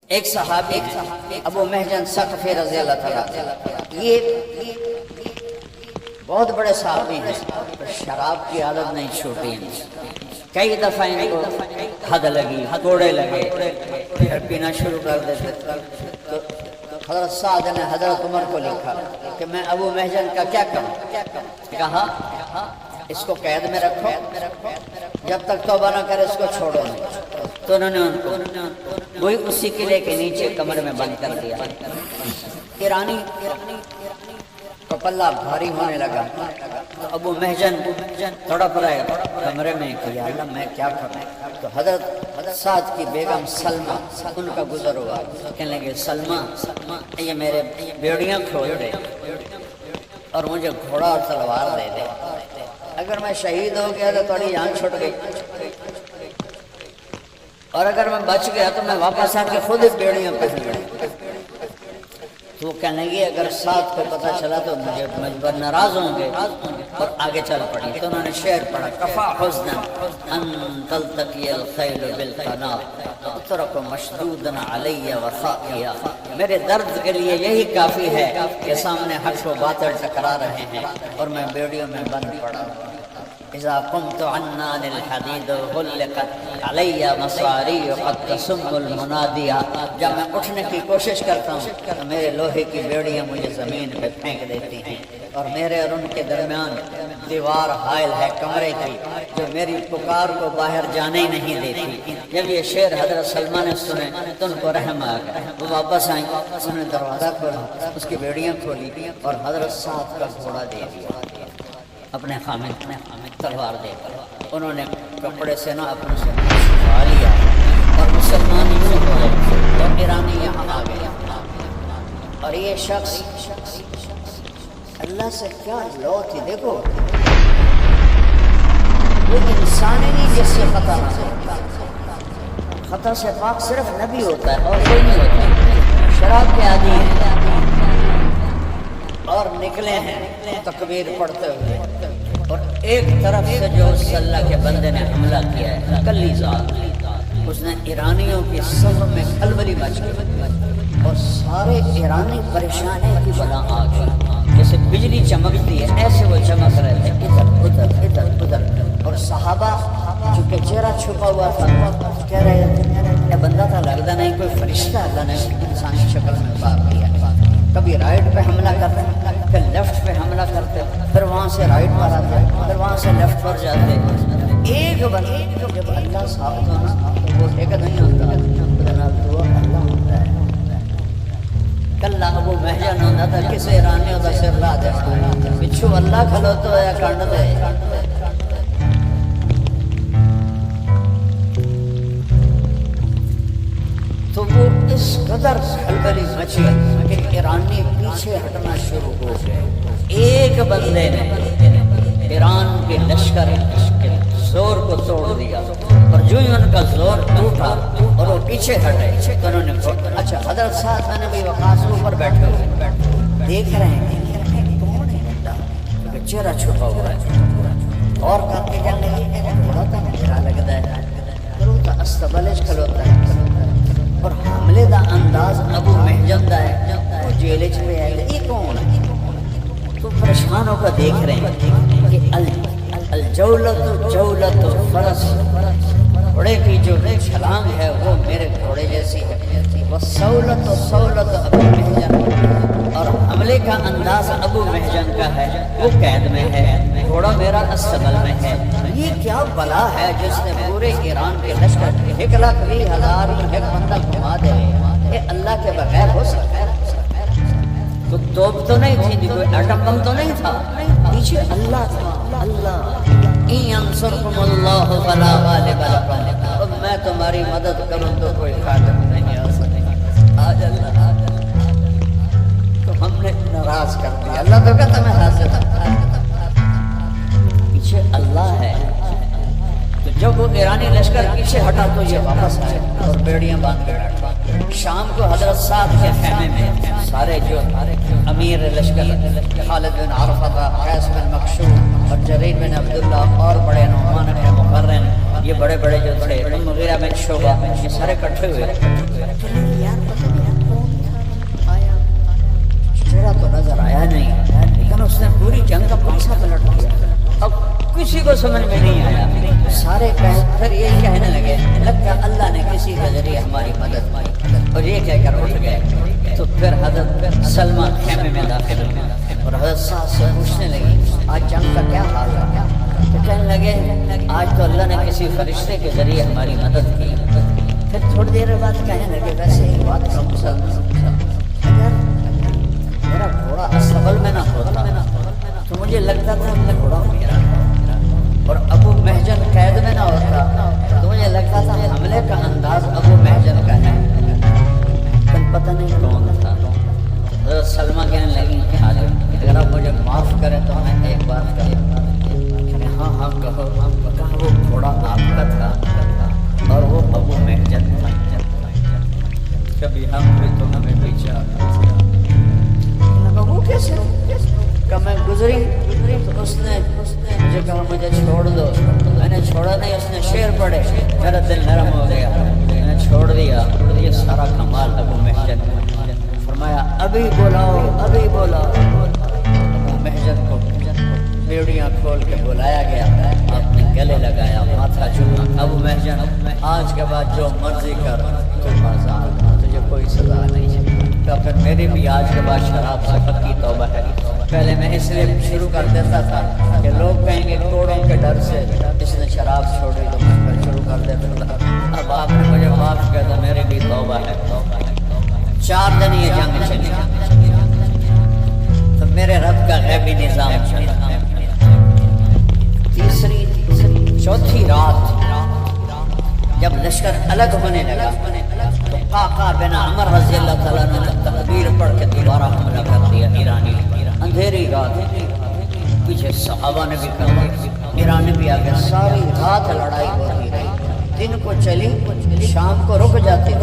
ایک صحابی ابو محجن ثقفی رضی اللہ تعالیٰ، یہ بہت بڑے صحابی ہیں، شراب کی عادت نہیں چھوٹی ہیں، کئی دفعہ ان کو حد لگی، کوڑے لگے، پھر پینا شروع کر دیتے۔ تو حضرت سعد نے حضرت عمر کو لکھا کہ میں ابو محجن کا کیا کروں؟ کہا اس کو قید میں رکھو، جب تک توبہ نہ کرے اس کو چھوڑو نہیں۔ تو انہوں نے ان کو وہی اسی قلعے کے نیچے کمرے میں بند کر دیا۔ ایرانی کو پلہ بھاری ہونے لگا تو ابو محجن تڑپ رہے کمرے میں کہ یا اللہ میں کیا کروں؟ تو حضرت سعد کی بیگم سلمہ ان کا گزر ہوا، کہنے لگے سلمہ یہ میرے بیڑیاں کھول دے اور مجھے گھوڑا اور تلوار دے دے، اگر میں شہید ہو گیا تو تھوڑی جان چھوٹ گئی، اور اگر میں بچ گیا تو میں واپس آ کے خود بیڑیاں پہن لوں۔ تو وہ کہنے لگی اگر ساتھ کو پتہ چلا تو مجھے مجبور ناراض ہوں گے، اور آگے چل پڑی۔ تو انہوں نے شعر پڑھا کفا حزنا ان تلتقی الخیل بالقنا اترک مشدودا علی وفاقیا، میرے درد کے لیے یہی کافی ہے کہ سامنے حق و باطل ٹکرا رہے ہیں اور میں بیڑیوں میں بند پڑا ہوں۔ اذا قمت عنان الحدید غلقت علی مصاری قد تسم المنادیہ، جب میں اٹھنے کی کوشش کرتا ہوں تو میرے لوہے کی بیڑیاں مجھے زمین پہ پھینک دیتی ہیں، اور میرے اور ان کے درمیان دیوار حائل ہے کمرے کی جو میری پکار کو باہر جانے ہی نہیں دیتی۔ جب یہ شعر حضرت سلمہ نے سنے تو ان کو رحم آ گیا، وہ واپس آئیں، انہوں نے دروازہ کھولا، اس کی بیڑیاں کھولی اور حضرت سعد کا گھوڑا دے دیا اپنے خامد تلوار دے کر۔ انہوں نے کپڑے سے نہ اپنے سے چھپا لیا اور مسلمان یوں ہوئے اور ایرانی یہاں آ گیا، اور یہ شخص اللہ سے کیا لو تھی، دیکھو وہ انسان ہی نہیں جس سے خطا نہ ہو، خطا سے پاک صرف نبی ہوتا ہے اور کوئی نہیں ہوتا۔ شراب کے عادی ہیں اور نکلے ہیں تکبیر پڑھتے ہوئے، اور ایک طرف سے جو اس اللہ کے بندے نے حملہ کیا ہے کلی ذات، اس نے ایرانیوں کی صف میں کھلبلی مچ گئی اور سارے ایرانی پریشان ہیں کہ بلا آ گئی، جیسے بجلی چمکتی ہے ایسے وہ چمک رہے تھے ادھر ادھر ادھر ادھر، اور صحابہ چونکہ چہرہ چھپا ہوا تھا کہہ رہے تھے بندہ تھا لگتا نہیں کوئی فرشتہ اللہ نے انسانی شکل میں اتار دیا۔ کبھی رائٹ پہ حملہ کرتے، پھر لیفٹ پہ حملہ کرتے، پھر وہاں سے رائٹ پر آتے، پھر وہاں سے لیفٹ پر جاتے۔ ایک بندے جب اللہ ثابت ہونا تو وہ ایک نہیں ہوتا، جناب تو اللہ ہوتا ہے۔ کل ابو محجن ہوتا تھا کسی ایرانی ہوتا سر لا دے پچھو اللہ کھلو تو یا کانڈ دے۔ تو وہ اس قدر کھلبلی مچی کہ ایرانی پیچھے ہٹنا شروع ہو گئے۔ ایک بندے نے ایران کے لشکر کے زور کو توڑ دیا، اور جو ہی ان کا زور ٹوٹا اور وہ پیچھے ہٹے تو انہوں نے اچھا حضرت صاحب میں نے بھی وقاص اوپر بیٹھے ہوئے دیکھ رہے ہیں کون ہے بندہ، چہرہ چھپا ہوا ہے، اور کر کے کہنے لگے تھوڑا تھا میرا لگتا ہے کروتا استبلش کھلوتا ہے، اور حملے دا انداز ابو محجن دا ہے، وہ جیلے چھوئے آئے یہ کون ہے؟ تو پریشان ہو کر دیکھ رہے ہیں کہ الجولت جولت فرس، گھوڑے کی جو چھلانگ ہے وہ میرے گھوڑے جیسی ہے، وہ سہولت سہولت ابو محجن، اور حملے کا انداز ابو محجن کا ہے، وہ قید میں ہے، گھوڑا میرا استبل میں ہے۔ یہ کیا بلا ہے جس نے پورے ایران کے لشکر 1,20,000 ایک بندہ گھما دے؟ یہ اللہ کے بغیر ہو سکتا ہے؟ تو توپ تو نہیں تھی، کوئی ایٹم بم تو نہیں تھا، پیچھے اللہ تھا۔ اللہ ان ینصرکم اللہ فلا غالب لکم، اب میں تمہاری مدد کروں تو کوئی خاتم نہیں آ سکتا۔ آج اللہ تو ہم نے ناراض کر دیا، اللہ تو کہتا میں حاضر ہوں، پیچھے اللہ ہے۔ تو جب وہ ایرانی لشکر پیچھے ہٹا تو یہ واپس آئے اور بیڑیاں باندھ کے بیٹھا۔ شام کو حضرت صاحب کے خیمے میں سارے جو امیر لشکر خالد بن عرفہ، قیس بن مکشوم اور جریر بن عبداللہ اور بڑے نعمان بن مقرن، یہ بڑے بڑے جو تھے مغیرہ بن شعبہ، یہ سارے کٹھے ہوئے۔ سمجھ میں نہیں آیا. سارے پھر یہی کہنے لگے لگتا اللہ نے کسی کے ذریعے ہماری مدد کی, اور یہ کہہ کر اٹھ گئے. تو پھر حضرت سلمہ خیمے میں داخل ہوئے اور حضرت سعد سے پوچھنے لگی آج جنگ کا کیا حال رہا. تو کہنے لگے آج تو اللہ نے کسی فرشتے کے ذریعے ہماری مدد کی. پھر تھوڑی دیر بعد کہنے لگے ویسے ایک بات کا مسلمان, اگر میرا گھوڑا استقبل میں نہ ہوتا تو مجھے لگتا تھا کہ گھوڑا میرا, اور ابو محجن قید میں نہ ہوتا تو مجھے لگتا تھا حملے کا انداز ابو محجن کا ہے, پھر پتہ نہیں کون تھا. حضرت سلمہ کہنے لگی کہ اگر آپ مجھے معاف کریں تو میں ایک بات کریں. ہاں ہاں کہو. کہا وہ گھوڑا آپ کا تھا اور وہ ابو محجن تھا. کبھی ہم بھی تو ہمیں پیچھے وہ کیسے کہ میں گزری تو اس نے مجھے کہا مجھے چھوڑ دو. میں نے چھوڑا نہیں, اس نے شعر پڑھے, میرا دل نرم ہو گیا, میں نے چھوڑ دیا. یہ سارا کمال ابو محجن. فرمایا ابھی بولاؤ ابھی بولاؤ. ابو محجن کو بیڑیاں کھول کے بلایا گیا, آپ نے گلے لگایا, ماتھا چوما. ابو محجن آج کے بعد جو مرضی کر تو آزاد, تجھے کوئی سزا نہیں ہے. تو پھر میری بھی آج کے بعد شراب سے پکی توبہ ہے. پہلے میں اس لیے شروع کر دیتا تھا کہ لوگ کہیں گے کوڑوں کے ڈر سے اس نے شراب چھوڑی, تو میں پھر شروع کر دیتا تھا. اب آپ نے مجھے معاف کیا تو میری بھی توبہ ہے. 4 دن یہ جنگ چلی تو میرے رب کا غیبی نظام چلا. چوتھی رات جب لشکر الگ ہونے لگا تو قعقاع بن عمر رضی اللہ تعالیٰ نے تکبیر پڑھ کے دوبارہ حملہ کر دیا. ایرانی اندھیری رات, پیچھے صحابہ نے بھی کر دیا, ایران نے بھی آگے. ساری رات لڑائی ہوتی رہی. دن کو چلی, شام کو رک جاتی.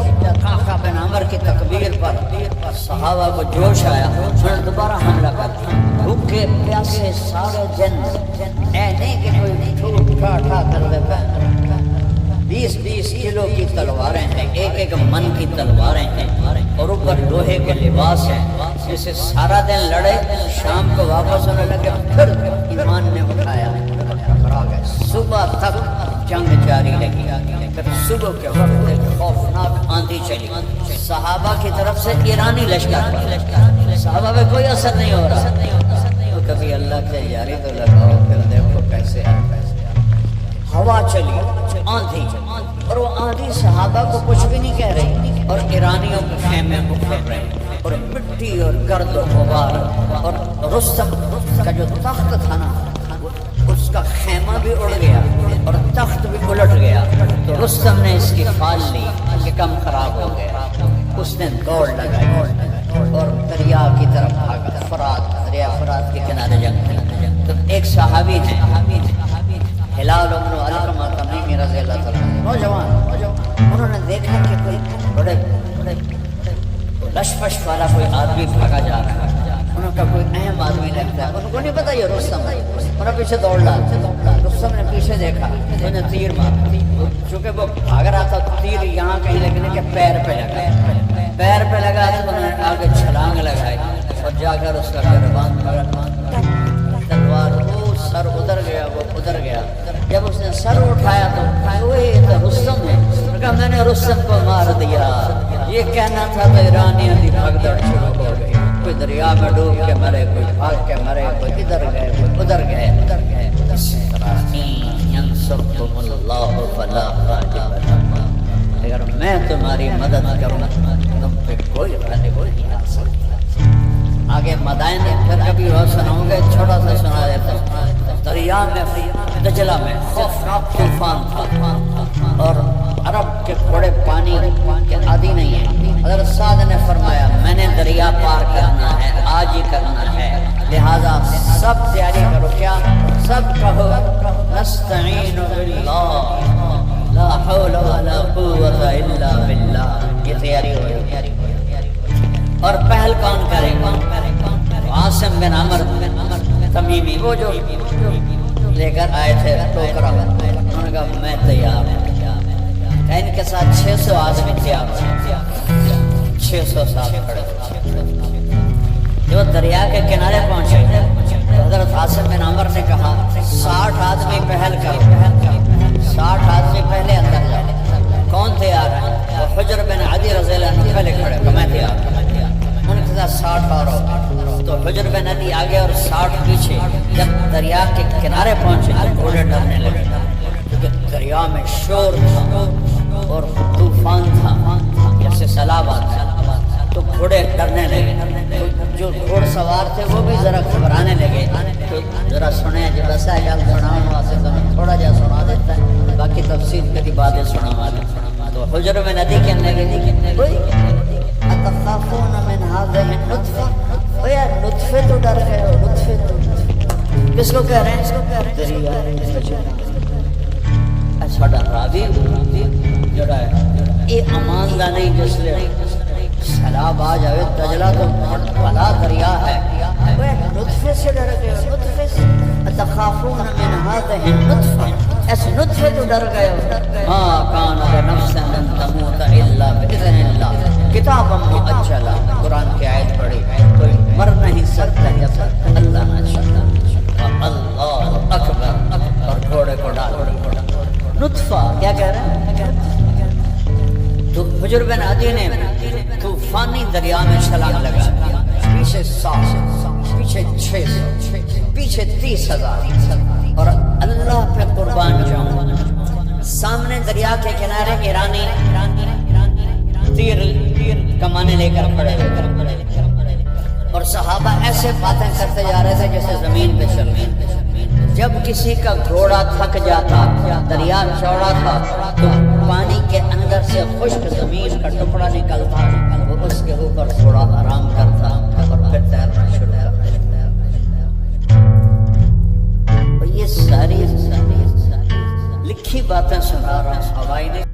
قعقاع بن عمر کی تکبیر پر صحابہ کو جوش آیا, پھر دوبارہ حملہ کر دیا. بھوکے پیاسے سارے جن, اے نہیں کہ کوئی ٹھوٹ ٹھا کر دیتا ہے. 20-20 کلو کی تلواریں ہیں, ایک من کی تلواریں ہیں, اور اوپر لوہے کے لباس ہیں. جسے سارا دن لڑے, شام کو واپس ہونے لگے, پھر ایمان نے اٹھایا ٹکرا گئے. صبح تک جنگ جاری رہی. پھر صبح کے وقت ایک خوفناک آندھی چلی صحابہ کی طرف سے ایرانی لشکر پر. صحابہ پہ کوئی اثر نہیں ہو رہا. تو کبھی اللہ کے یاری تو لگاؤ, پھر دیکھو کیسے ہوا چلی, آندھی, اور وہ آندھی صحابہ کو کچھ بھی نہیں کہہ رہی, اور ایرانیوں کے خیمے کو پھر رہے, اور مٹی اور گرد و غبار. اور رستم کا جو تخت تھا نا, اس کا خیمہ بھی اڑ گیا اور تخت بھی الٹ گیا. تو رستم نے اس کی فال لی کہ کم خراب ہو گیا. اس نے دوڑ لگائی اور دریا کی طرف بھاگا. فرات, دریا فرات کے کنارے جنگ کی. تو ایک صحابی ہیں ہلال بن علقمہ تمیمی رضی اللہ تعالیٰ, نوجوان, انہوں نے دیکھا کہ کوئی بڑے لشپش والا کوئی آدمی بھاگا جا رہا ہے. انہوں کا کوئی اہم آدمی لگتا ہے. ان کو نہیں پتا یہ رستم ہے. انہوں پیچھے دوڑ ڈالا. رستم نے پیچھے دیکھا, انہوں نے تیر مارا. چونکہ وہ بھاگ رہا تھا, تیر یہاں کہیں لگنے کے پیر پہ لگا. پیر پہ لگا تو انہوں نے آگے چھلانگ لگائی اور جا کر اس کا گربان پکڑا. تلوار وہ سر ادھر گیا, وہ ادھر گیا. جب اس نے سر اٹھایا تو رستم ہے. کہا میں نے رستم کو مار دیا. یہ کہنا تھا تو ایرانیوں کی بھگدڑ شروع ہو گئی. کوئی دریا میں ڈوب کے مرے, کوئی بھاگ کے مرے, کوئی ادھر گئے, کوئی ادھر گئے. اسی طرح ینصرکم اللہ فلا غالب لکم, اگر میں تمہاری مدد کروں تم پہ کوئی غالب نہیں آ سکتا. آگے مدائن پھر کبھی اور سناؤں گے, چھوٹا سا سنا دیتا ہوں. دریا میں دجلہ میں خوفناک طوفان تھا اور عرب کے بڑے پانی کے عادی نہیں ہیں. حضرت سعد نے فرمایا میں نے دریا پار کرنا ہے, آج ہی کرنا ہے, لہذا سب تیاری کرو. کیا سب کہو نستعین باللہ لا حول ولا قوت الا باللہ. یہ تیاری ہو رہی. اور پہل کون کرے؟ عاصم بن عمر تمیمی, وہ جو لے کر آئے تھے ٹوکرا, انہوں نے کہا میں تیار ہوں. ان کے ساتھ 600 آدمی تیار تھے, 600 ساتھ کھڑے. جو دریا کے کنارے پہنچے حضرت عاصم بن عمر نے کہا 60 آدمی پہل کرو، 60 آدمی پہلے اندر جاؤ۔ کون تیار ہے؟ وہ حجر بن عدی رضی اللہ عنہ پہلے کھڑے کہ میں تیار ہوں۔ ان کے ساتھ 60 اور ہو تو حجر بن عدی آگے اور 60 پیچھے۔ جب دریا کے کنارے پہنچے تو گھوڑے ڈرنے لگے، کیونکہ دریا میں شور تھا اور طوفان تھا جیسے سیلاب آتا تو گھوڑے ڈرنے لگے۔ جو گھوڑ سوار تھے وہ بھی ذرا گھبرانے لگے۔ تو ذرا سنیں جو بسا جل سناؤں واسطے تو تھوڑا جا سنا دیتا ہے، باقی تفصیل کبھی بعد سنا دیں۔ تو حجر میں ندی کہنے لگے اتخافون من هذه النطفة، او یار نطفے تو ڈر گئے ہو، نطفے تو کس کو کہہ رہے ہیں؟ دریا ساڈا راوی جڑا ہے یہ امان دا نہیں، جس لئے سیلاب آ جائے دجلہ تو بڑا دریا ہے، وہ نطفے سے ڈر گئے ہو، نطفے سے اتخافون من هذه النطفة، ایسے نطفے تو ڈر گئے ہو۔ ہاں کان لنفس ان تموت الا باذن اللہ کتابا مؤجلا، قرآن کی آیت پڑھی، کوئی مر نہیں سکتا جب تک اللہ نہ چاہتا۔ اللہ اکبر، اور گھوڑے کو ڈال نطفہ کیا کہہ رہے ہیں؟ تو حجر بن عدی نے طوفانی دریا میں چھلانگ لگا، پیچھے 100، پیچھے 600، پیچھے 30,000، اور اللہ پہ قربان جاؤں سامنے دریا کے کنارے ایرانی تیر کمانے لے کر کھڑے ہوئے، اور صحابہ ایسے باتیں کرتے جا رہے تھے جیسے زمین پہ چل رہے۔ جب کسی کا گھوڑا تھک جاتا، دریا چوڑا تھا تو پانی کے اندر سے خشک زمین کا ٹکڑا نکلتا، وہ اس کے اوپر تھوڑا آرام کرتا اور پھر تیرنا شروع کرتا۔ یہ ساری لکھی باتیں سنا رہا ہوں، ہوائی نے